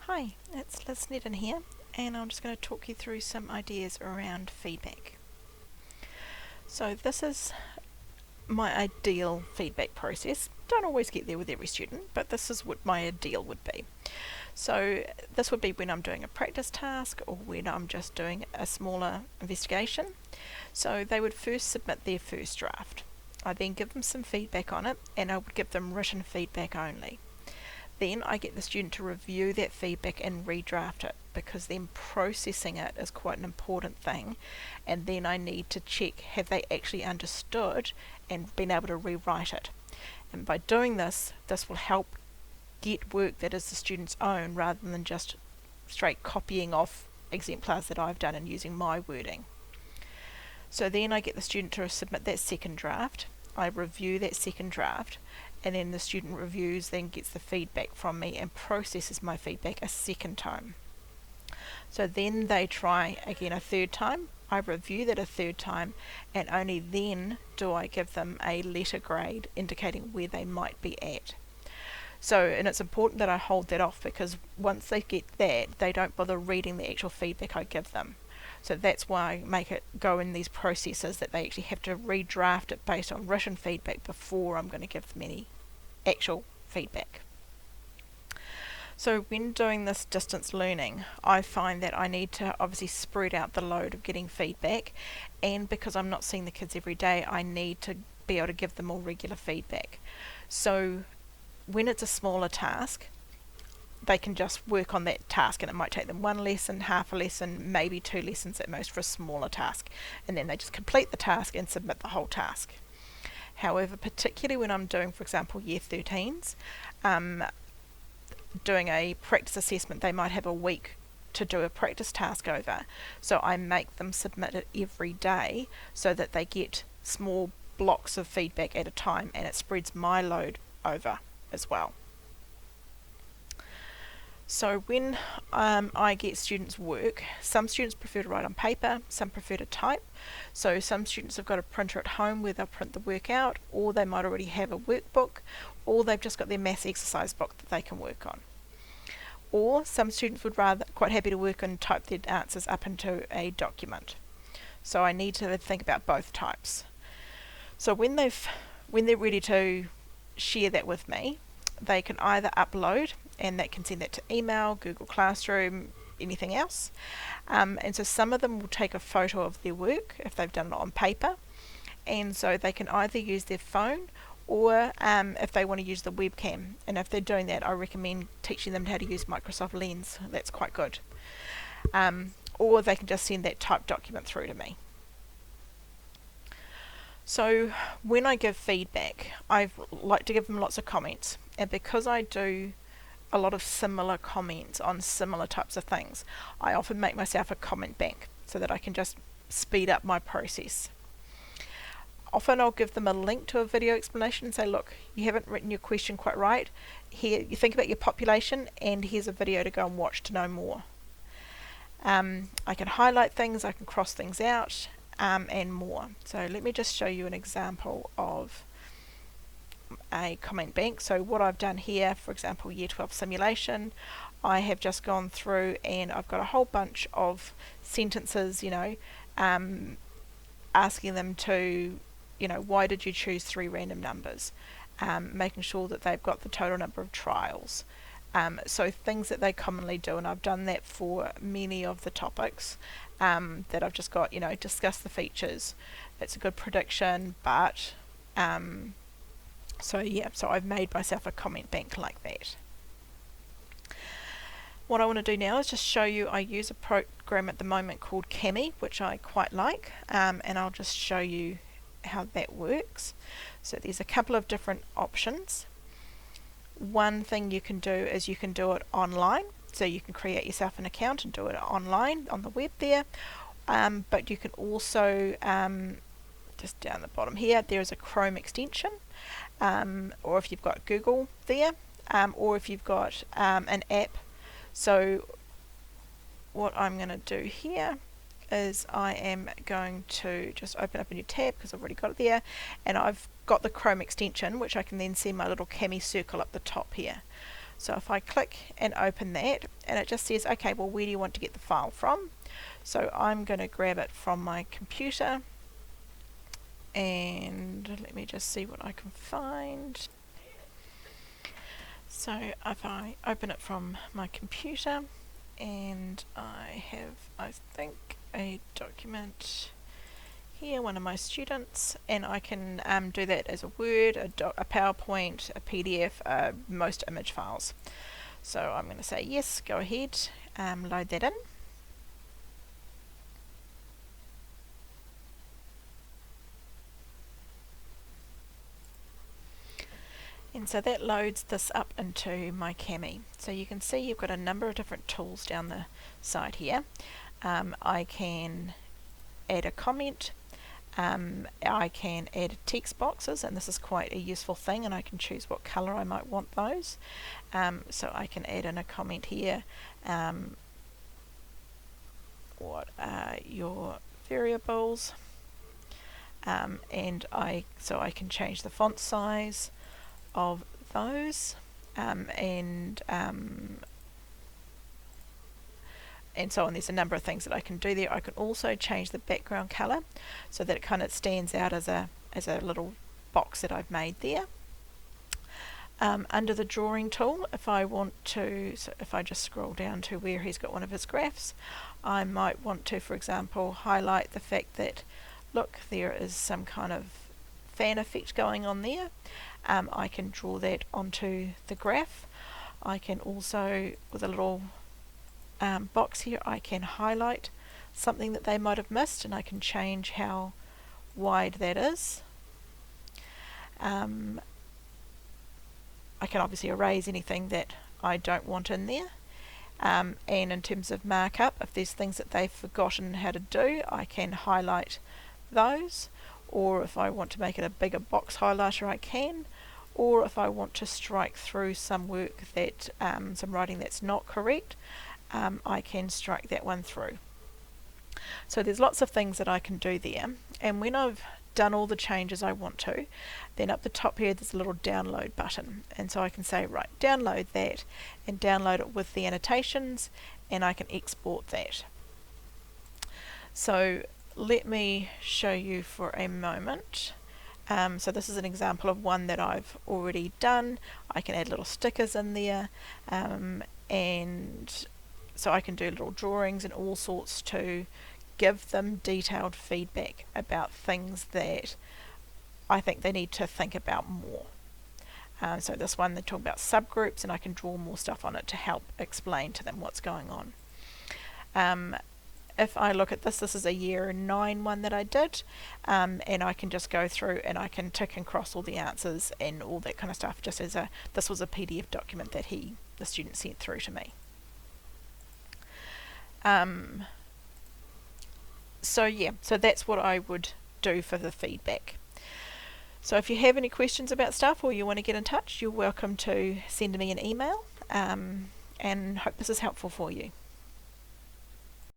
Hi, it's Liz Sneddon here, and I'm just going to talk you through some ideas around feedback. So this is my ideal feedback process. Don't always get there with every student, but this is what my ideal would be. So this would be when I'm doing a practice task or when I'm just doing a smaller investigation. So they would first submit their first draft. I then give them some feedback on it, and I would give them written feedback only. Then I get the student to review that feedback and redraft it, because then processing it is quite an important thing, and then I need to check have they actually understood and been able to rewrite it. And by doing this will help get work that is the student's own rather than just straight copying off exemplars that I've done and using my wording. So then I get the student to submit that second draft. I review that second draft, and then the student reviews, then gets the feedback from me and processes my feedback a second time. So then they try again a third time, I review that a third time, and only then do I give them a letter grade indicating where they might be at. So, and it's important that I hold that off, because once they get that, they don't bother reading the actual feedback I give them. So that's why I make it go in these processes that they actually have to redraft it based on written feedback before I'm going to give them any actual feedback. So when doing this distance learning, I find that I need to obviously spread out the load of getting feedback, and because I'm not seeing the kids every day, I need to be able to give them more regular feedback. So when it's a smaller task, they can just work on that task, and it might take them one lesson, half a lesson, maybe 2 lessons at most for a smaller task, and then they just complete the task and submit the whole task. However, particularly when I'm doing, for example, year 13s, doing a practice assessment, they might have a week to do a practice task over, so I make them submit it every day so that they get small blocks of feedback at a time, and it spreads my load over as well. So when I get students' work, some students prefer to write on paper, some prefer to type. So some students have got a printer at home where they'll print the work out, or they might already have a workbook, or they've just got their maths exercise book that they can work on. Or some students would rather quite happy to work and type their answers up into a document. So I need to think about both types. So when they're ready to share that with me, they can either upload, and that can send that to email, Google Classroom, anything else. And so some of them will take a photo of their work if they've done it on paper, and so they can either use their phone, or if they want to use the webcam. And if they're doing that, I recommend teaching them how to use Microsoft Lens. That's quite good. Or they can just send that typed document through to me. So when I give feedback, I like to give them lots of comments, and because I do a lot of similar comments on similar types of things, I often make myself a comment bank so that I can just speed up my process. Often I'll give them a link to a video explanation and say, look, you haven't written your question quite right. Here, you think about your population, and here's a video to go and watch to know more. I can highlight things, I can cross things out, and more. So let me just show you an example of a comment bank. So what I've done here, for example, year 12 simulation, I have just gone through and I've got a whole bunch of sentences, asking them to, why did you choose 3 random numbers? Making sure that they've got the total number of trials. So things that they commonly do, and I've done that for many of the topics that I've just got, discuss the features. It's a good prediction, but so I've made myself a comment bank like that. What I want to do now is just show you, I use a program at the moment called Cami, which I quite like, and I'll just show you how that works. So there's a couple of different options. One thing you can do is you can do it online, so you can create yourself an account and do it online on the web there, but you can also, just down the bottom here, there's a Chrome extension, or if you've got Google there, or if you've got an app. So what I'm going to do here is I am going to just open up a new tab, because I've already got it there, and I've got the Chrome extension, which I can then see my little Cami circle up the top here. So if I click and open that, and it just says, okay, well, where do you want to get the file from? So I'm going to grab it from my computer, and let me just see what I can find. So if I open it from my computer, and I have, I think, a document here, one of my students, and I can do that as a Word, a PowerPoint, a PDF, most image files. So I'm going to say yes, go ahead, load that in. And so that loads this up into my Cami. So you can see you've got a number of different tools down the side here. I can add a comment, I can add text boxes, and this is quite a useful thing, and I can choose what colour I might want those. So I can add in a comment here, what are your variables, and so I can change the font size of those, and so on. There's a number of things that I can do there. I can also change the background colour so that it kind of stands out as a little box that I've made there. Under the drawing tool, if I want to, so if I just scroll down to where he's got one of his graphs, I might want to, for example, highlight the fact that, look, there is some kind of fan effect going on there. I can draw that onto the graph. I can also, with a little box here, I can highlight something that they might have missed, and I can change how wide that is. I can obviously erase anything that I don't want in there. And in terms of markup, if there's things that they've forgotten how to do, I can highlight those, or if I want to make it a bigger box highlighter, I can, or if I want to strike through some work that, some writing that's not correct, I can strike that one through. So there's lots of things that I can do there, and when I've done all the changes I want to, then up the top here there's a little download button, and so I can say, right, download that, and download it with the annotations, and I can export that. So let me show you for a moment. So this is an example of one that I've already done. I can add little stickers in there, and so I can do little drawings and all sorts to give them detailed feedback about things that I think they need to think about more. So this one, they talk about subgroups, and I can draw more stuff on it to help explain to them what's going on. If I look at this, this is a year 9 one that I did, and I can just go through and I can tick and cross all the answers and all that kind of stuff, just as this was a PDF document that the student sent through to me. So yeah, so that's what I would do for the feedback. So if you have any questions about stuff, or you want to get in touch, you're welcome to send me an email, and hope this is helpful for you.